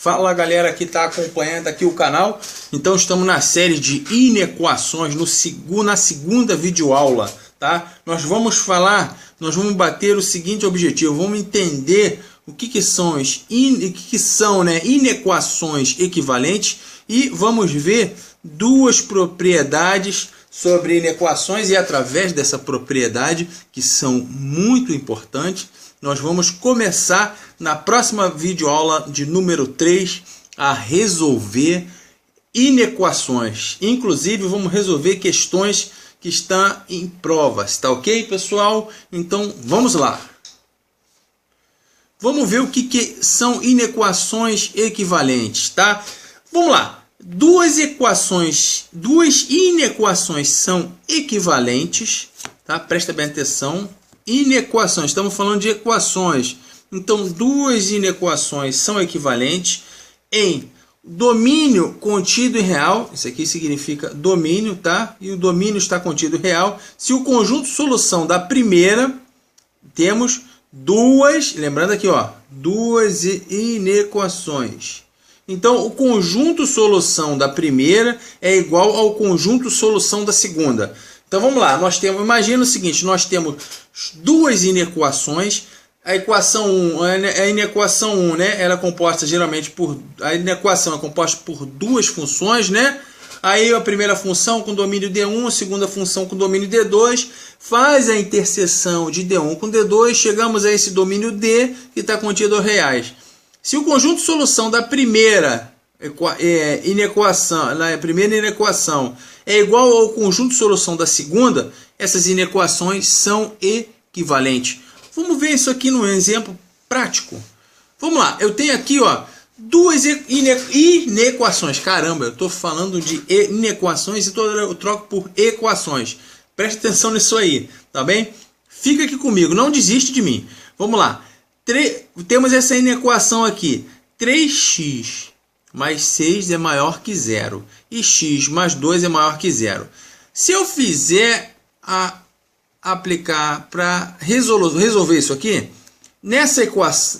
Fala galera que está acompanhando aqui o canal. Então estamos na série de inequações na segunda videoaula, tá? Nós vamos bater o seguinte objetivo, vamos entender o que são inequações equivalentes e vamos ver duas propriedades sobre inequações e através dessa propriedade, que são muito importantes, nós vamos começar na próxima videoaula de número 3 a resolver inequações. Inclusive vamos resolver questões que estão em provas, tá ok, pessoal? Então vamos lá. Vamos ver o que são inequações equivalentes, tá? Vamos lá. Duas inequações são equivalentes, tá? Presta bem atenção. Inequações, estamos falando de equações. Então, duas inequações são equivalentes em domínio contido em real. Isso aqui significa domínio, tá? E o domínio está contido em real. Se o conjunto solução da primeira, temos duas, lembrando aqui, ó, duas inequações. Então, o conjunto solução da primeira é igual ao conjunto solução da segunda. Então, vamos lá. Imagina o seguinte, nós temos duas inequações. A equação 1, a inequação 1, né? Ela é composta geralmente a inequação é composta por duas funções, né? Aí a primeira função com domínio D1, a segunda função com domínio D2, faz a interseção de D1 com D2, chegamos a esse domínio D que está contido em reais. Se o conjunto de solução da primeira inequação é igual ao conjunto de solução da segunda, essas inequações são equivalentes. Vamos ver isso aqui no exemplo prático. Vamos lá, eu tenho aqui, ó, duas inequações. Caramba, eu estou falando de inequações e eu troco por equações. Preste atenção nisso aí, tá bem? Fica aqui comigo, não desiste de mim. Vamos lá. Temos essa inequação aqui. 3x mais 6 é maior que 0. E x mais 2 é maior que 0. Se eu fizer aplicar para resolver isso aqui, nessa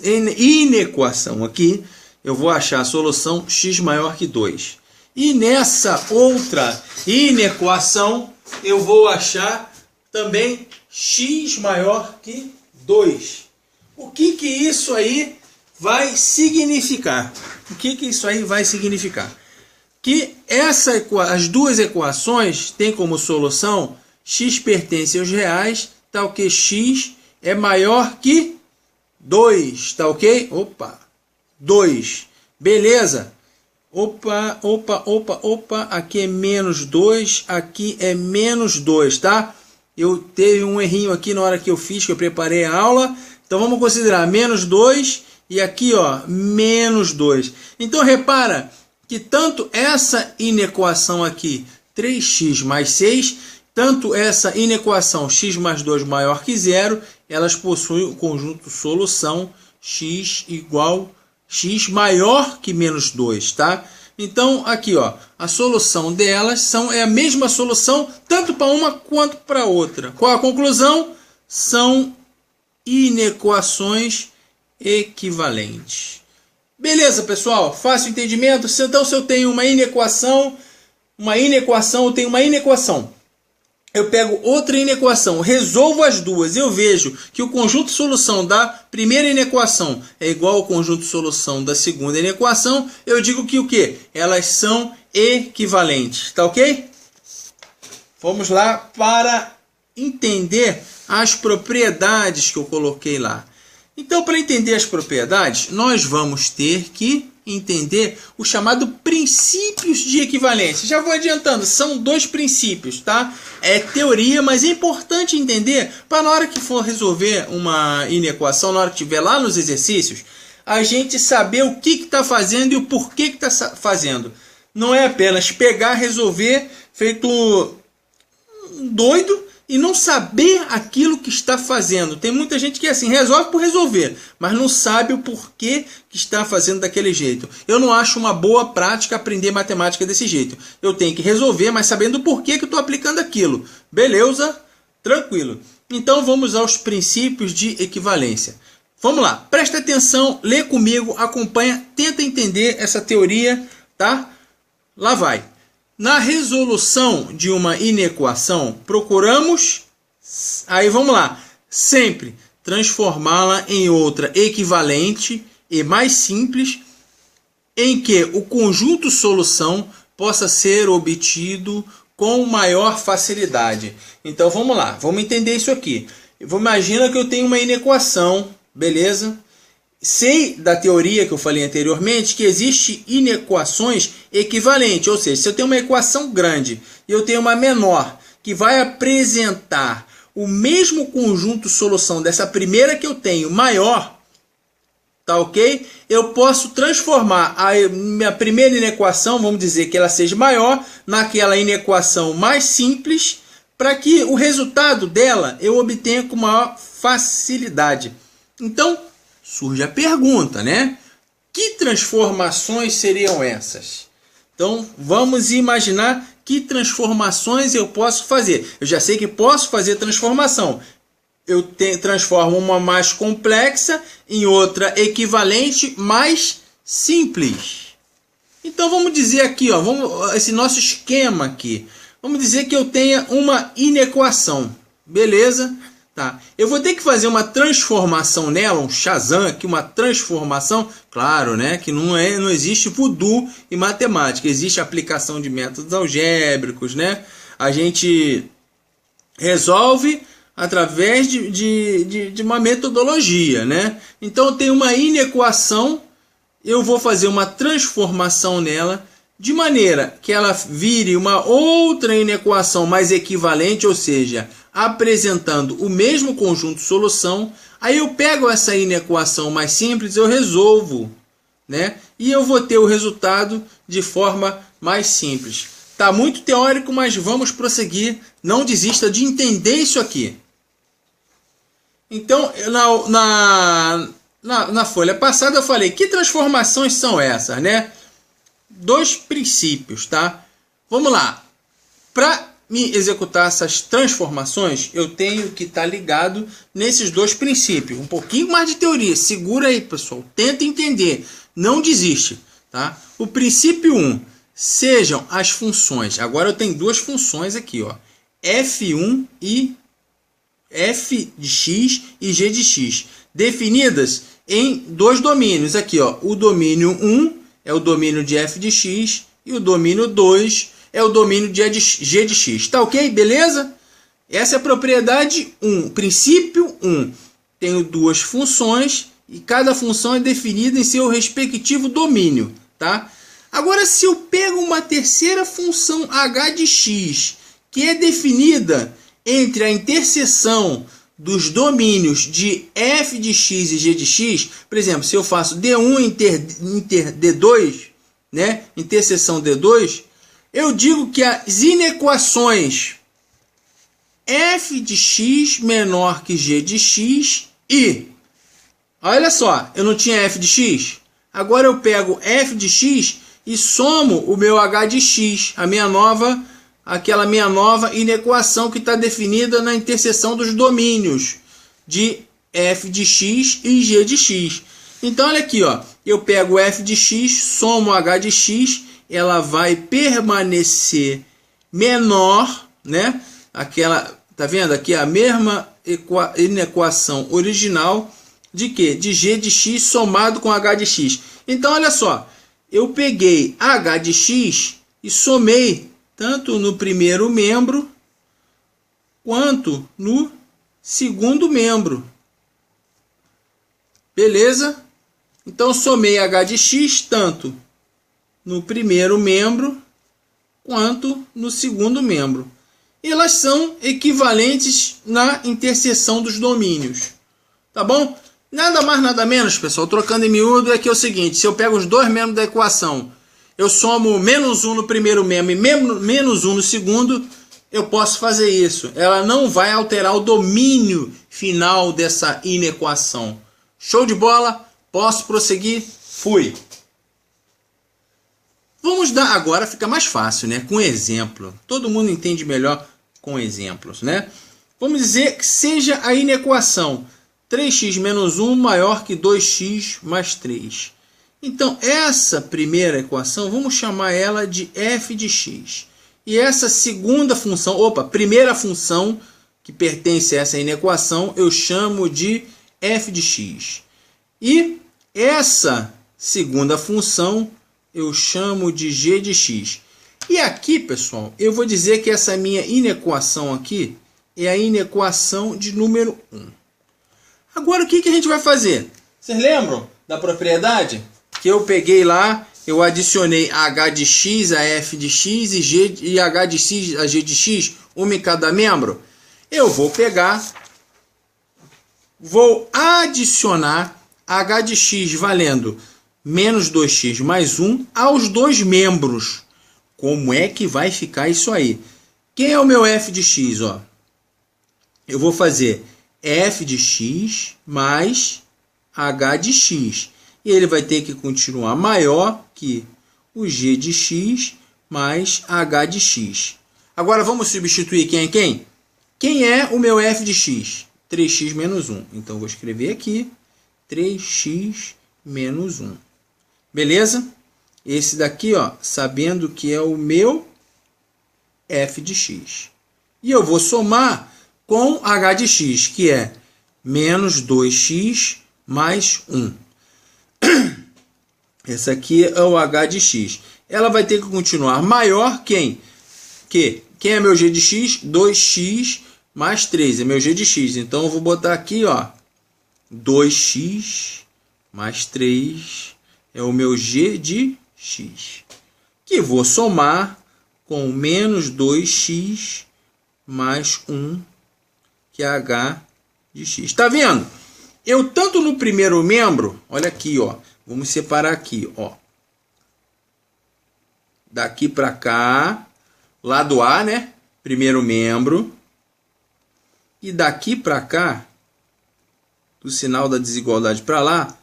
inequação aqui, eu vou achar a solução x maior que 2. E nessa outra inequação, eu vou achar também x maior que 2. O que isso aí vai significar? O que isso aí vai significar? Que as duas equações têm como solução x pertence aos reais, tal que x é maior que 2, tá ok? Opa, 2, beleza? Opa, aqui é menos 2, aqui é menos 2, tá? Eu teve um errinho aqui na hora que eu preparei a aula. Então vamos considerar menos 2 e aqui, ó, menos 2. Então repara que tanto essa inequação aqui, 3x mais 6, tanto essa inequação x mais 2 maior que 0, elas possuem o conjunto solução x igual x maior que menos 2, tá? Então aqui, ó, a solução delas é a mesma solução tanto para uma quanto para outra. Qual a conclusão? São inequações equivalentes. Beleza, pessoal? Fácil entendimento? Então, se eu tenho uma inequação, eu tenho uma inequação. Eu pego outra inequação, resolvo as duas, eu vejo que o conjunto de solução da primeira inequação é igual ao conjunto de solução da segunda inequação, eu digo que o quê? Elas são equivalentes, tá ok? Vamos lá para entender as propriedades que eu coloquei lá. Então, para entender as propriedades, nós vamos ter que entender o chamado princípios de equivalência. Já vou adiantando, são dois princípios, tá? É teoria, mas é importante entender para na hora que for resolver uma inequação, na hora que estiver lá nos exercícios, a gente saber o que está fazendo e o porquê que está fazendo. Não é apenas pegar, resolver, feito doido, e não saber aquilo que está fazendo. Tem muita gente que assim, resolve por resolver, mas não sabe o porquê que está fazendo daquele jeito. Eu não acho uma boa prática aprender matemática desse jeito. Eu tenho que resolver, mas sabendo o porquê que eu estou aplicando aquilo. Beleza? Tranquilo. Então vamos aos princípios de equivalência. Vamos lá, presta atenção, lê comigo, acompanha, tenta entender essa teoria, tá? Lá vai. Na resolução de uma inequação, procuramos, aí vamos lá, sempre transformá-la em outra equivalente e mais simples, em que o conjunto solução possa ser obtido com maior facilidade. Então vamos lá, vamos entender isso aqui. Imagina que eu tenho uma inequação, beleza? Sei da teoria que eu falei anteriormente que existe inequações equivalentes, ou seja, se eu tenho uma equação grande e eu tenho uma menor que vai apresentar o mesmo conjunto solução dessa primeira que eu tenho maior, tá ok? Eu posso transformar a minha primeira inequação, vamos dizer que ela seja maior, naquela inequação mais simples, para que o resultado dela eu obtenha com maior facilidade. Então, surge a pergunta, né? Que transformações seriam essas? Então, vamos imaginar que transformações eu posso fazer. Eu já sei que posso fazer transformação. Eu transformo uma mais complexa em outra equivalente mais simples. Então, vamos dizer aqui, ó, esse nosso esquema aqui. Vamos dizer que eu tenha uma inequação, beleza? Tá. Eu vou ter que fazer uma transformação nela, um Shazam aqui, uma transformação, claro, né? Que não existe voodoo em matemática, existe aplicação de métodos algébricos, né? A gente resolve através de uma metodologia, né? Então eu tenho uma inequação, eu vou fazer uma transformação nela, de maneira que ela vire uma outra inequação mais equivalente, ou seja, apresentando o mesmo conjunto de solução. Aí eu pego essa inequação mais simples, eu resolvo, né? E eu vou ter o resultado de forma mais simples. Tá muito teórico, mas vamos prosseguir. Não desista de entender isso aqui. Então, na folha passada eu falei, que transformações são essas, né? Dois princípios, tá? Vamos lá. Para me executar essas transformações, eu tenho que estar ligado nesses dois princípios. Um pouquinho mais de teoria. Segura aí, pessoal. Tenta entender. Não desiste, tá? O princípio 1. Sejam as funções. Agora eu tenho duas funções aqui, ó. F1 e f de x e g de x. Definidas em dois domínios. Aqui, ó. O domínio 1 é o domínio de f de x e o domínio 2 é o domínio de g de x. Tá ok? Beleza? Essa é a propriedade 1. Princípio 1. Tenho duas funções e cada função é definida em seu respectivo domínio. Tá? Agora, se eu pego uma terceira função h de x, que é definida entre a interseção dos domínios de f de x e g de x, por exemplo, se eu faço D1 inter D2, né, interseção D2, eu digo que as inequações f de x menor que g de x e, olha só, eu não tinha f de x, agora eu pego f de x e somo o meu h de x, aquela minha nova inequação que está definida na interseção dos domínios de f de x e g de x. Então, olha aqui, ó, eu pego f de x, somo h de x, ela vai permanecer menor, né? Aquela, tá vendo aqui a mesma inequação original de quê? De g de x somado com h de x. Então, olha só, eu peguei h de x e somei tanto no primeiro membro quanto no segundo membro. Beleza? Então, somei h de x tanto no primeiro membro quanto no segundo membro. Elas são equivalentes na interseção dos domínios. Tá bom? Nada mais, nada menos, pessoal, trocando em miúdo, é que é o seguinte, se eu pego os dois membros da equação, eu somo menos 1 no primeiro membro e menos 1 no segundo, eu posso fazer isso. Ela não vai alterar o domínio final dessa inequação. Show de bola? Posso prosseguir? Fui! Vamos dar, agora fica mais fácil, né? Com exemplo. Todo mundo entende melhor com exemplos, né? Vamos dizer que seja a inequação 3x menos 1 maior que 2x mais 3. Então, essa primeira equação, vamos chamar ela de f de x. E essa segunda função, primeira função que pertence a essa inequação, eu chamo de f de x. E essa segunda função eu chamo de g de x. E aqui, pessoal, eu vou dizer que essa minha inequação aqui é a inequação de número 1. Agora, o que a gente vai fazer? Vocês lembram da propriedade? Que eu peguei lá, eu adicionei h de x a f de x e h de x a g de x, uma em cada membro. Eu vou pegar, vou adicionar h de x valendo menos 2x mais 1 aos dois membros. Como é que vai ficar isso aí? Quem é o meu f de x? Ó? Eu vou fazer f de x mais h de x. E ele vai ter que continuar maior que o g de x mais h de x. Agora vamos substituir quem é quem? Quem é o meu f de x? 3x menos 1. Então vou escrever aqui 3x menos 1. Beleza? Esse daqui, ó, sabendo que é o meu f de x. E eu vou somar com h de x, que é menos 2x mais 1. Esse aqui é o h de x. Ela vai ter que continuar maior quem? Quem é meu g de x? 2x mais 3 é meu g de x. Então eu vou botar aqui, ó, 2x mais 3 é o meu g de x. Que vou somar com menos 2x mais 1, que é h de x. Está vendo? Eu tanto no primeiro membro, olha aqui, ó. Vamos separar aqui, ó. Daqui para cá, lado A, né? Primeiro membro. E daqui para cá, do sinal da desigualdade para lá,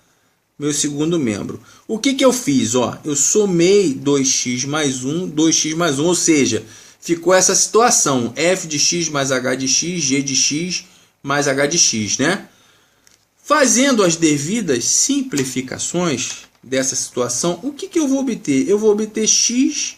meu segundo membro. O que eu fiz? Ó, eu somei 2x mais 1, 2x mais 1, ou seja, ficou essa situação, f de x mais h de x, g de x mais h de x, né? Fazendo as devidas simplificações dessa situação, o que eu vou obter? Eu vou obter x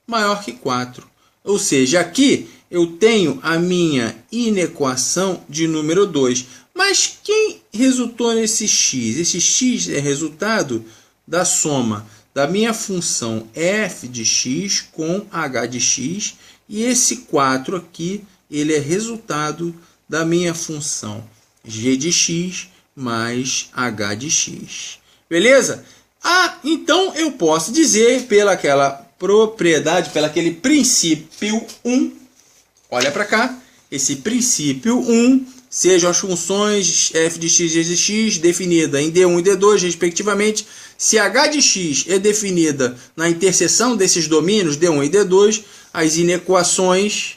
maior que 4. Ou seja, aqui eu tenho a minha inequação de número 2. Mas quem resultou nesse x? Esse x é resultado da soma da minha função f de x com h de x. E esse 4 aqui, ele é resultado da minha função g de x mais h de x. Beleza? Então eu posso dizer, pela aquela propriedade, pelo aquele princípio 1, olha para cá, esse princípio 1, sejam as funções f de x e g de x definida em D1 e D2, respectivamente, se h de x é definida na interseção desses domínios, D1 e D2, as inequações,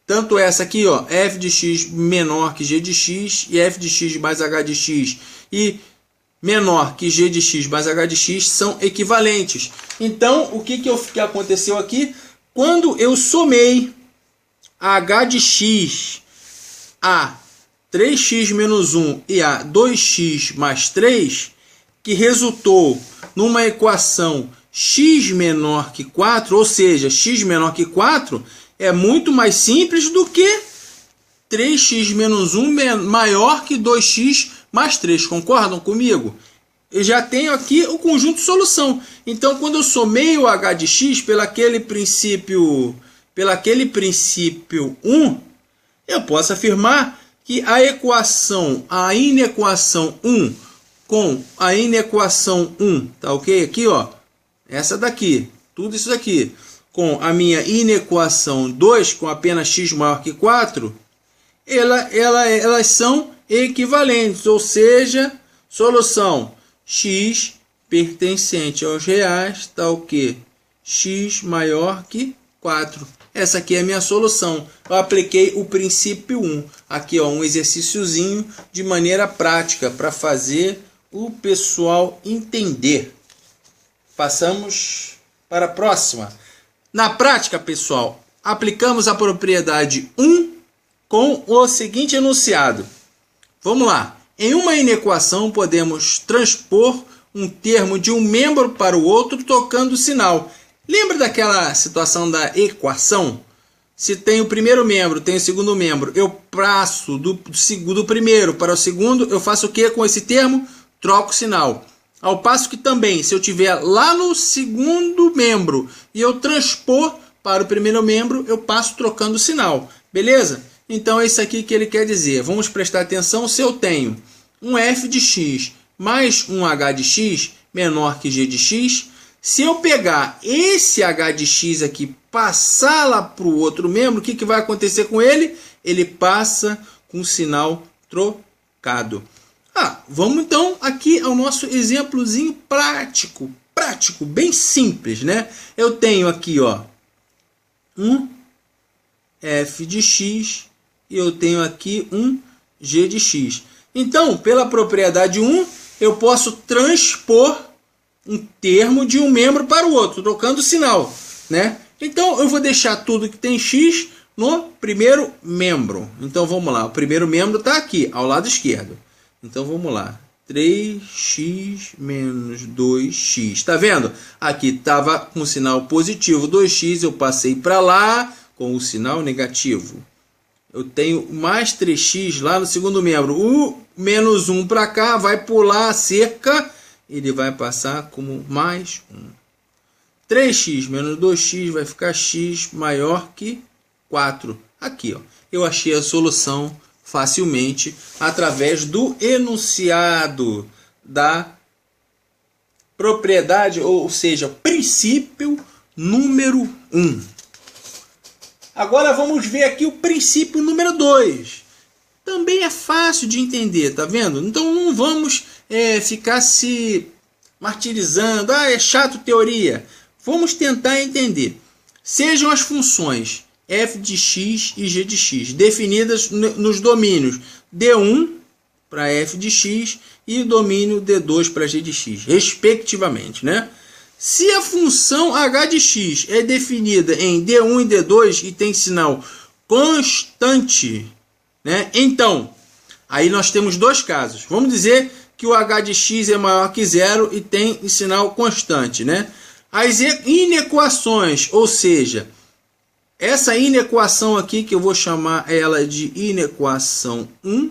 tanto essa aqui, ó, f de x menor que g de x, e f de x mais h de x, e menor que g de x mais h de x, são equivalentes. Então, o que aconteceu aqui? Quando eu somei h de x a 3x menos 1 e a 2x mais 3, que resultou numa equação x menor que 4, ou seja, x menor que 4, é muito mais simples do que 3x menos 1 maior que 2x mais 3. Concordam comigo? Eu já tenho aqui o conjunto de solução. Então, quando eu somei o h de x pelo aquele princípio 1, eu posso afirmar que a inequação 1 com a inequação 1, tá ok? Aqui, ó, essa daqui, tudo isso daqui, com a minha inequação 2, com apenas x maior que 4, elas são equivalentes, ou seja, solução x pertencente aos reais, tá o quê? X maior que 4. Essa aqui é a minha solução. Eu apliquei o princípio 1. Aqui, ó, um exercíciozinho de maneira prática para fazer o pessoal entender. Passamos para a próxima. Na prática, pessoal, aplicamos a propriedade 1 com o seguinte enunciado. Vamos lá. Em uma inequação, podemos transpor um termo de um membro para o outro tocando o sinal. Lembra daquela situação da equação? Se tem o primeiro membro, tem o segundo membro, eu passo do primeiro para o segundo, eu faço o que com esse termo? Troco o sinal. Ao passo que também, se eu tiver lá no segundo membro e eu transpor para o primeiro membro, eu passo trocando o sinal. Beleza? Então é isso aqui que ele quer dizer. Vamos prestar atenção. Se eu tenho um f de x mais um h de x menor que g de x, se eu pegar esse h de x aqui, passar lá para o outro membro, o que vai acontecer com ele? Ele passa com o sinal trocado. Vamos então aqui ao nosso exemplozinho prático, bem simples, né? Eu tenho aqui, ó, um f de x e eu tenho aqui um g de x. Então, pela propriedade 1, eu posso transpor um termo de um membro para o outro, trocando o sinal, né? Então, eu vou deixar tudo que tem x no primeiro membro. Então, vamos lá. O primeiro membro está aqui, ao lado esquerdo. Então, vamos lá. 3x menos 2x. Está vendo? Aqui estava com o sinal positivo 2x, eu passei para lá com o sinal negativo. Eu tenho mais 3x lá no segundo membro. O menos 1 para cá vai pular a cerca, ele vai passar como mais 1. 3x menos 2x vai ficar x maior que 4. Aqui, ó, eu achei a solução facilmente através do enunciado da propriedade, ou seja, princípio número 1. Agora vamos ver aqui o princípio número 2. Também é fácil de entender, tá vendo? Então não vamos ficar se martirizando. É chato teoria. Vamos tentar entender. Sejam as funções f de x e g de x definidas nos domínios D1 para f de x e o domínio D2 para g de x, respectivamente, né? Se a função h de x é definida em D1 e D2 e tem sinal constante, né? Então, aí nós temos dois casos. Vamos dizer que o h de x é maior que zero e tem sinal constante, né? As inequações, ou seja, essa inequação aqui, que eu vou chamar ela de inequação 1,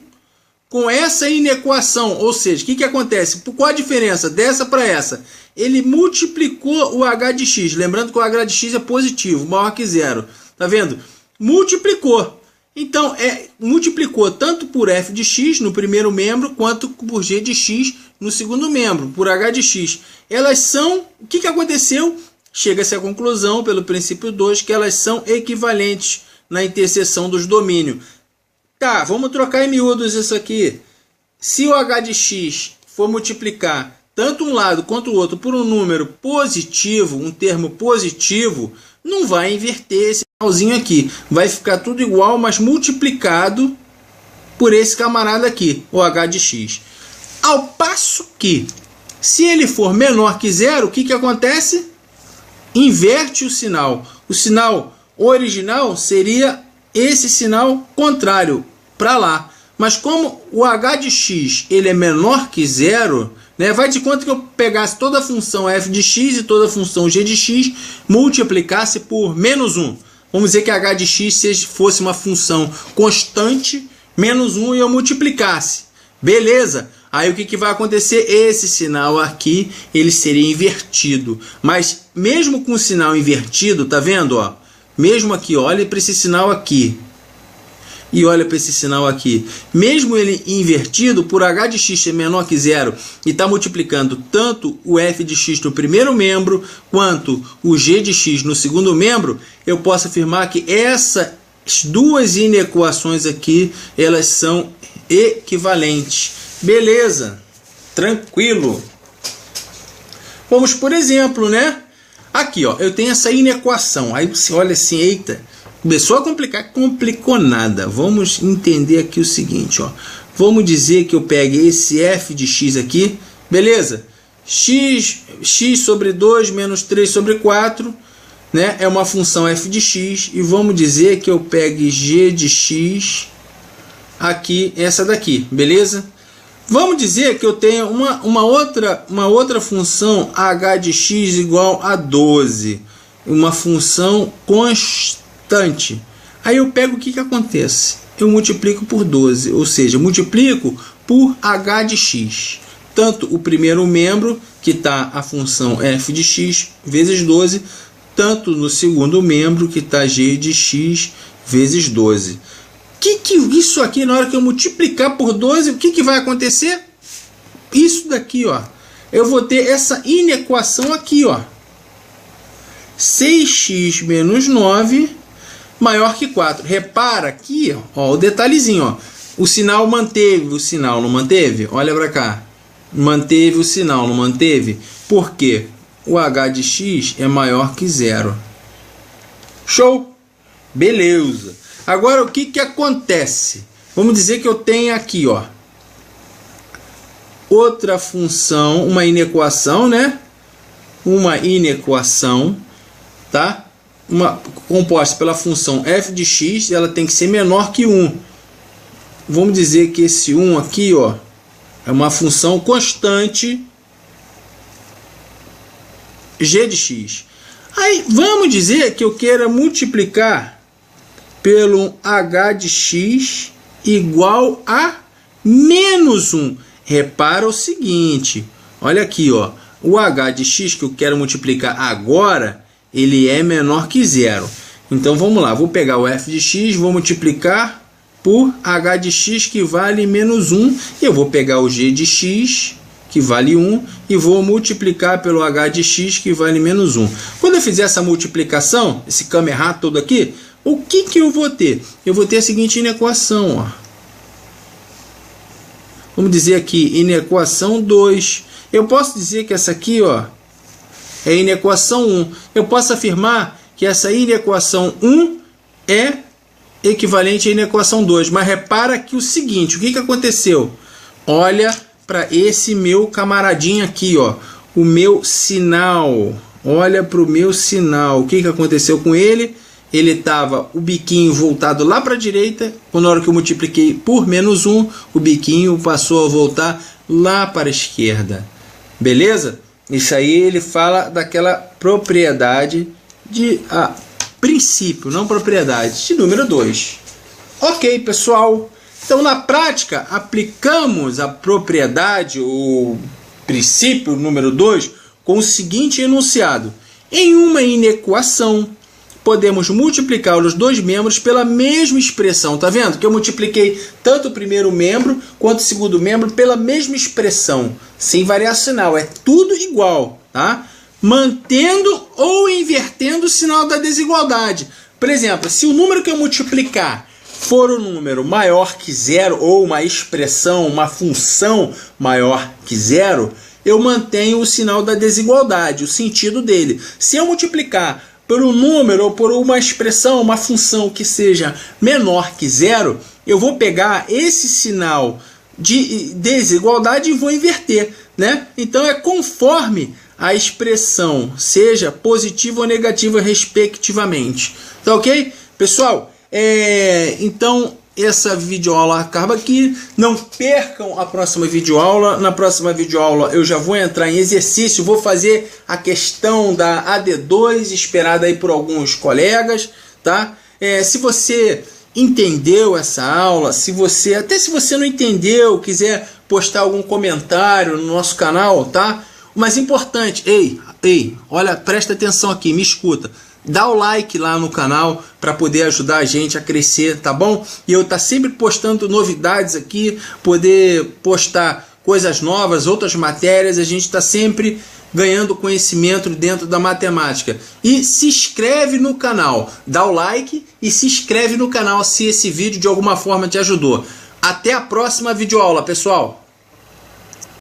com essa inequação, ou seja, o que acontece? Qual a diferença dessa para essa? Ele multiplicou o h de x, lembrando que o h de x é positivo, maior que zero. Tá vendo? Multiplicou. Então, multiplicou tanto por f de x no primeiro membro, quanto por g de x no segundo membro, por h de x. Elas são... O que aconteceu? Chega-se à conclusão, pelo princípio 2, que elas são equivalentes na interseção dos domínios. Tá, vamos trocar em miúdos isso aqui. Se o h de x for multiplicar tanto um lado quanto o outro por um número positivo, um termo positivo, não vai inverter esse sinalzinho aqui. Vai ficar tudo igual, mas multiplicado por esse camarada aqui, o h de x. Ao passo que, se ele for menor que zero, o que acontece? Inverte o sinal. O sinal original seria esse sinal contrário, para lá. Mas como o h de x ele é menor que zero, né, vai de conta que eu pegasse toda a função f de x e toda a função g de x, multiplicasse por menos 1. Vamos dizer que h de x fosse uma função constante, menos 1, e eu multiplicasse. Beleza? Aí o que vai acontecer? Esse sinal aqui, ele seria invertido. Mas mesmo com o sinal invertido, tá vendo? Ó? Mesmo aqui, olha para esse sinal aqui. E olha para esse sinal aqui. Mesmo ele invertido, por h de x ser menor que zero e está multiplicando tanto o f de x no primeiro membro quanto o g de x no segundo membro, eu posso afirmar que essas duas inequações aqui, elas são equivalentes. Beleza, tranquilo. Vamos por exemplo, né? Aqui, ó, eu tenho essa inequação. Aí você olha assim, eita, começou a complicar, complicou nada. Vamos entender aqui o seguinte, ó. Vamos dizer que eu pegue esse f de x aqui, beleza? X sobre 2 menos 3 sobre 4, né, é uma função f de x, e vamos dizer que eu pegue g de x aqui, essa daqui, beleza? Vamos dizer que eu tenho uma outra função h de x igual a 12, uma função constante. Aí eu pego, o que acontece? Eu multiplico por 12, ou seja, multiplico por h de x. Tanto o primeiro membro, que está a função f de x vezes 12, tanto no segundo membro, que está g de x vezes 12. Isso aqui, na hora que eu multiplicar por 12, o que vai acontecer? Isso daqui, ó. Eu vou ter essa inequação aqui, ó. 6x menos 9 maior que 4. Repara aqui, ó, o detalhezinho, ó. O sinal manteve, o sinal não manteve? Olha para cá. Manteve o sinal, não manteve? Por quê? O h de x é maior que 0. Show? Beleza. Agora, o que acontece? Vamos dizer que eu tenho aqui, ó, outra função, uma inequação, né? Uma inequação, tá? Composta pela função f de x, ela tem que ser menor que 1. Vamos dizer que esse 1 aqui, ó, é uma função constante g de x. Aí, vamos dizer que eu queira multiplicar pelo h de x igual a menos 1. Repara o seguinte, olha aqui, ó, o h de x que eu quero multiplicar agora, ele é menor que 0. Então vamos lá, vou pegar o f de x, vou multiplicar por h de x que vale menos 1, e eu vou pegar o g de x que vale 1 e vou multiplicar pelo h de x que vale menos 1. Quando eu fizer essa multiplicação, esse camerá todo aqui, o que eu vou ter? Eu vou ter a seguinte inequação, ó. Vamos dizer aqui, inequação 2. Eu posso dizer que essa aqui, ó, é inequação 1. Eu posso afirmar que essa inequação 1 é equivalente à inequação 2. Mas repara aqui o seguinte, o que aconteceu? Olha para esse meu camaradinho aqui, ó, o meu sinal. Olha para o meu sinal. O que aconteceu com ele? Ele estava o biquinho voltado lá para a direita. Quando na hora que eu multipliquei por menos 1, o biquinho passou a voltar lá para a esquerda. Beleza? Isso aí ele fala daquela propriedade de princípio, não propriedade, de número 2. Ok, pessoal. Então, na prática, aplicamos a propriedade, o princípio número 2, com o seguinte enunciado. Em uma inequação, podemos multiplicar os dois membros pela mesma expressão. Tá vendo? Que eu multipliquei tanto o primeiro membro quanto o segundo membro pela mesma expressão, sem variar sinal. É tudo igual, tá? Mantendo ou invertendo o sinal da desigualdade. Por exemplo, se o número que eu multiplicar for um número maior que 0 ou uma expressão, uma função maior que 0, eu mantenho o sinal da desigualdade, o sentido dele. Se eu multiplicar por um número ou por uma expressão, uma função que seja menor que 0, eu vou pegar esse sinal de desigualdade e vou inverter, né? Então é conforme a expressão seja positiva ou negativa respectivamente. Tá ok? Pessoal, então essa videoaula acaba aqui. Não percam a próxima videoaula. Na próxima videoaula eu já vou entrar em exercício, vou fazer a questão da AD2 esperada aí por alguns colegas, tá? Se você entendeu essa aula, se você não entendeu, quiser postar algum comentário no nosso canal, tá? O mais importante, olha, presta atenção aqui, me escuta. Dá o like lá no canal para poder ajudar a gente a crescer, tá bom? E eu tá sempre postando novidades aqui, poder postar coisas novas, outras matérias, a gente está sempre ganhando conhecimento dentro da matemática. E se inscreve no canal, dá o like e se inscreve no canal se esse vídeo de alguma forma te ajudou. Até a próxima videoaula, pessoal!